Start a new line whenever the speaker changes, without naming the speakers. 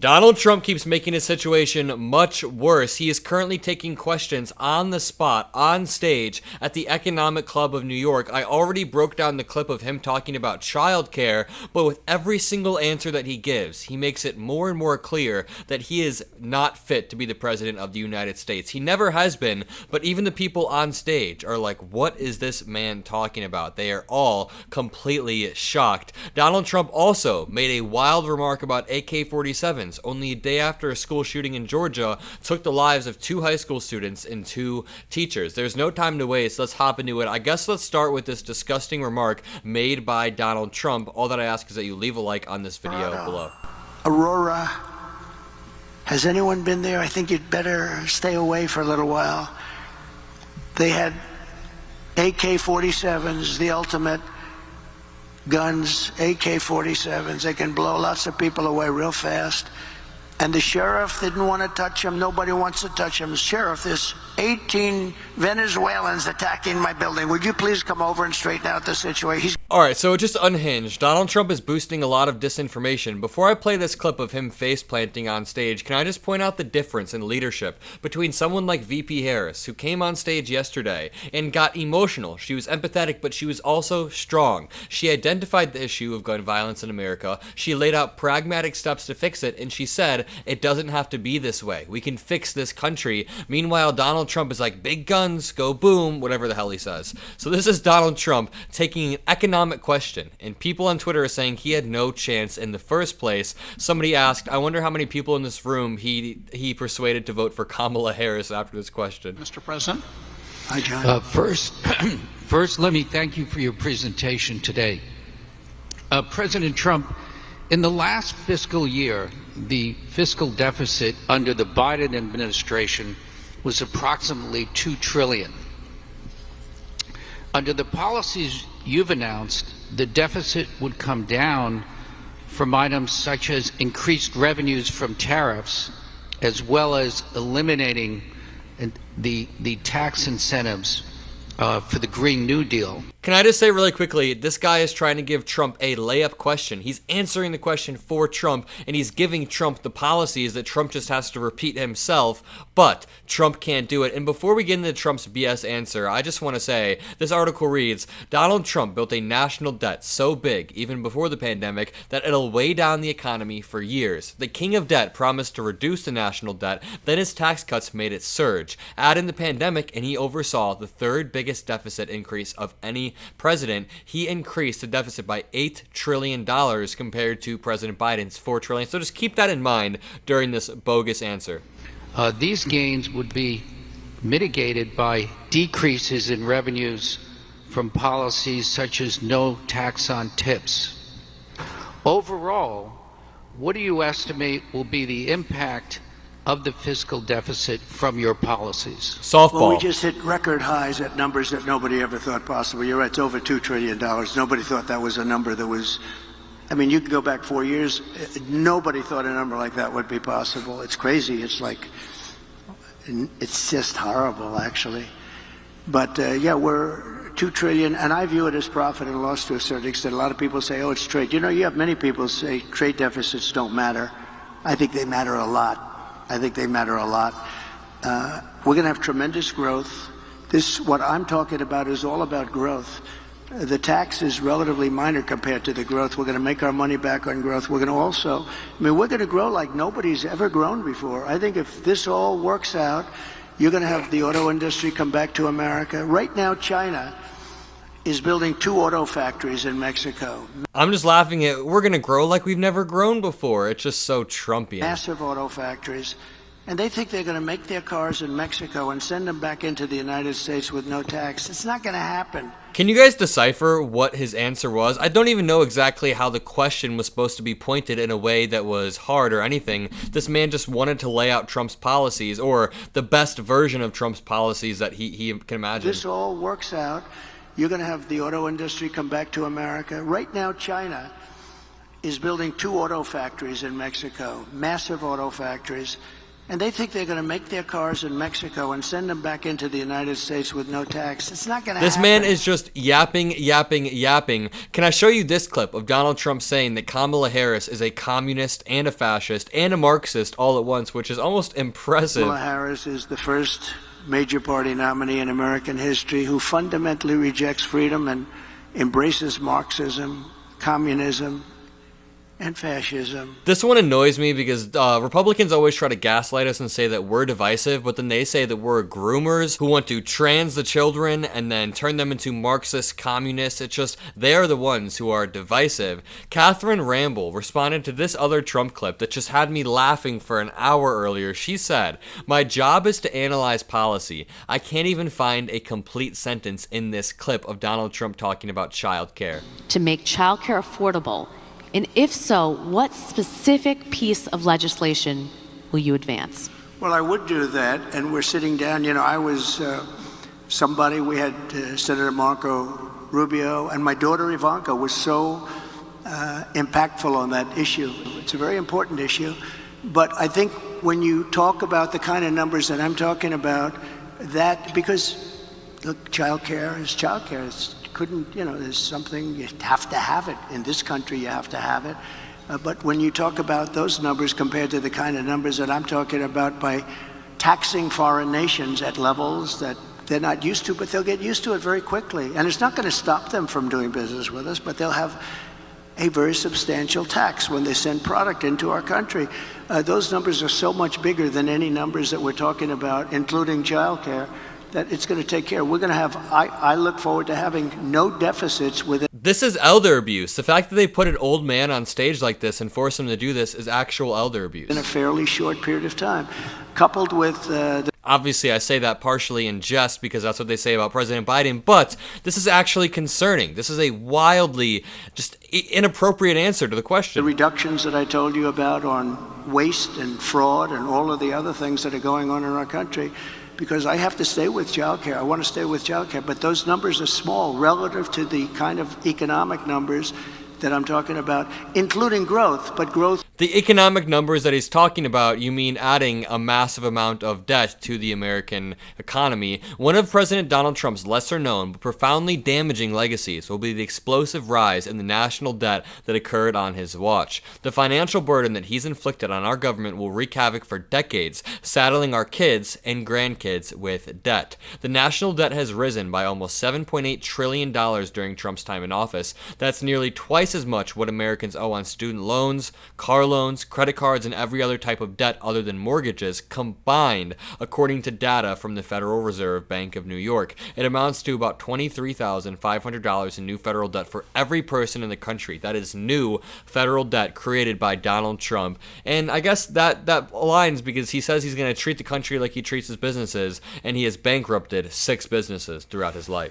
Donald Trump keeps making his situation much worse. He is currently taking questions on the spot, on stage, at the Economic Club of New York. I already broke down the clip of him talking about childcare, but with every single answer that he gives, he makes it more and more clear that he is not fit to be the president of the United States. He never has been, but even the people on stage are like, what is this man talking about? They are all completely shocked. Donald Trump also made a wild remark about AK-47s. Only a day after a school shooting in Georgia took the lives of 2 high school students and 2 teachers. There's no time to waste. Let's hop into it. I guess let's start with this disgusting remark made by Donald Trump. All that I ask is that you leave a like on this video below.
Aurora. Has anyone been there? I think you'd better stay away for a little while. They had AK-47s, the ultimate guns, AK-47s. They can blow lots of people away real fast. And the sheriff didn't want to touch him. Nobody wants to touch him. Sheriff, there's 18 Venezuelans attacking my building. Would you please come over and straighten out the situation?
Alright, so just unhinged. Donald Trump is boosting a lot of disinformation. Before I play this clip of him face planting on stage, can I just point out the difference in leadership between someone like VP Harris, who came on stage yesterday and got emotional. She was empathetic, but she was also strong. She identified the issue of gun violence in America. She laid out pragmatic steps to fix it, and she said, it doesn't have to be this way. We can fix this country. Meanwhile, Donald Trump is like, big guns, go boom, whatever the hell he says. So this is Donald Trump taking an economic question, and people on Twitter are saying he had no chance in the first place. Somebody asked, I wonder how many people in this room he persuaded to vote for Kamala Harris after this question.
Mr. President? Hi, John.
First, let me thank you for your presentation today. President Trump, in the last fiscal year, the fiscal deficit under the Biden administration was approximately $2 trillion. Under the policies you've announced, the deficit would come down from items such as increased revenues from tariffs, as well as eliminating the tax incentives for the Green New Deal.
Can I just say really quickly, this guy is trying to give Trump a layup question. He's answering the question for Trump, and he's giving Trump the policies that Trump just has to repeat himself, but Trump can't do it. And before we get into Trump's BS answer, I just want to say, this article reads, Donald Trump built a national debt so big, even before the pandemic, that it'll weigh down the economy for years. The king of debt promised to reduce the national debt, then his tax cuts made it surge. Add in the pandemic, and he oversaw the 3rd biggest deficit increase of any president. He increased the deficit by $8 trillion compared to President Biden's $4 trillion. So just keep that in mind during this bogus answer.
These gains would be mitigated by decreases in revenues from policies such as no tax on tips. Overall, what do you estimate will be the impact of the fiscal deficit from your policies?
Softball.
Well, we just hit record highs at numbers that nobody ever thought possible. You're right, it's over $2 trillion. Nobody thought that was a number that was, I mean, you can go back 4 years, nobody thought a number like that would be possible. It's crazy. It's like, it's just horrible, actually. But yeah, we're $2 trillion, and I view it as profit and loss to a certain extent. A lot of people say, oh, it's trade. You know, you have many people say trade deficits don't matter. I think they matter a lot. I think they matter a lot. We're going to have tremendous growth. What I'm talking about is all about growth. The tax is relatively minor compared to the growth. We're going to make our money back on growth. We're going to also, I mean, we're going to grow like nobody's ever grown before. I think if this all works out, you're going to have the auto industry come back to America. Right now, China is building 2 auto factories in Mexico.
I'm just laughing at, we're going to grow like we've never grown before. It's just so Trumpian.
Massive auto factories. And they think they're going to make their cars in Mexico and send them back into the United States with no tax. It's not going to happen.
Can you guys decipher what his answer was? I don't even know exactly how the question was supposed to be pointed in a way that was hard or anything. This man just wanted to lay out Trump's policies, or the best version of Trump's policies that he can imagine.
This all works out. You're going to have the auto industry come back to America. Right now, China is building 2 auto factories in Mexico, massive auto factories. And they think they're going to make their cars in Mexico and send them back into the United States with no tax. It's not going to happen.
This man is just yapping. Can I show you this clip of Donald Trump saying that Kamala Harris is a communist and a fascist and a Marxist all at once, which is almost impressive.
Kamala Harris is the first major party nominee in American history who fundamentally rejects freedom and embraces Marxism, communism, and fascism.
This one annoys me because Republicans always try to gaslight us and say that we're divisive, but then they say that we're groomers who want to trans the children and then turn them into Marxist communists. It's just, they're the ones who are divisive. Catherine Ramble responded to this other Trump clip that just had me laughing for an hour earlier. She said, "My job is to analyze policy. I can't even find a complete sentence in this clip of Donald Trump talking about childcare."
To make childcare affordable. And if so, what specific piece of legislation will you advance?
Well, I would do that, and we're sitting down. You know, I was somebody, we had Senator Marco Rubio, and my daughter Ivanka was so impactful on that issue. It's a very important issue, but I think when you talk about the kind of numbers that I'm talking about, that, because look, childcare is childcare. There's something, you have to have it. In this country, you have to have it. But when you talk about those numbers compared to the kind of numbers that I'm talking about by taxing foreign nations at levels that they're not used to, but they'll get used to it very quickly. And it's not going to stop them from doing business with us, but they'll have a very substantial tax when they send product into our country. Those numbers are so much bigger than any numbers that we're talking about, including childcare, that it's going to take care. We're going to have, I look forward to having no deficits with it.
This is elder abuse. The fact that they put an old man on stage like this and force him to do this is actual elder abuse.
In a fairly short period of time, coupled with
Obviously, I say that partially in jest because that's what they say about President Biden, but this is actually concerning. This is a wildly just inappropriate answer to the question.
the reductions that I told you about on waste and fraud and all of the other things that are going on in our country, because I have to stay with childcare. I want to stay with childcare, but those numbers are small relative to the kind of economic numbers that I'm talking about, including growth, but growth.
The economic numbers that he's talking about, you mean adding a massive amount of debt to the American economy. One of President Donald Trump's lesser known but profoundly damaging legacies will be the explosive rise in the national debt that occurred on his watch. The financial burden that he's inflicted on our government will wreak havoc for decades, saddling our kids and grandkids with debt. The national debt has risen by almost $7.8 trillion during Trump's time in office. That's nearly twice as much what Americans owe on student loans, car loans, credit cards, and every other type of debt other than mortgages combined, according to data from the Federal Reserve Bank of New York. It amounts to about $23,500 in new federal debt for every person in the country. That is new federal debt created by Donald Trump. And I guess that aligns because he says he's going to treat the country like he treats his businesses, and he has bankrupted 6 businesses throughout his life.